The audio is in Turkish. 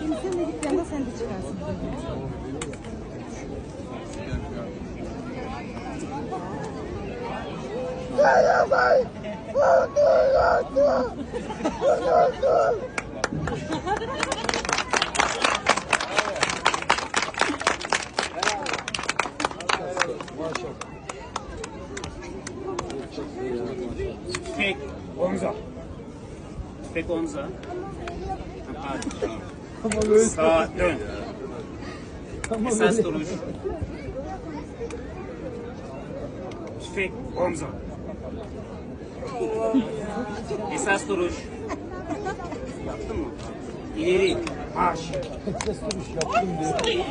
Sen de git yanında sen de çıkarsın. Tek omza. Tek omza. Sağa dön. Esas duruş. Tek omza. Esas duruş. Yaptın mı? İleri. Marş. Esas duruş yaptım diye.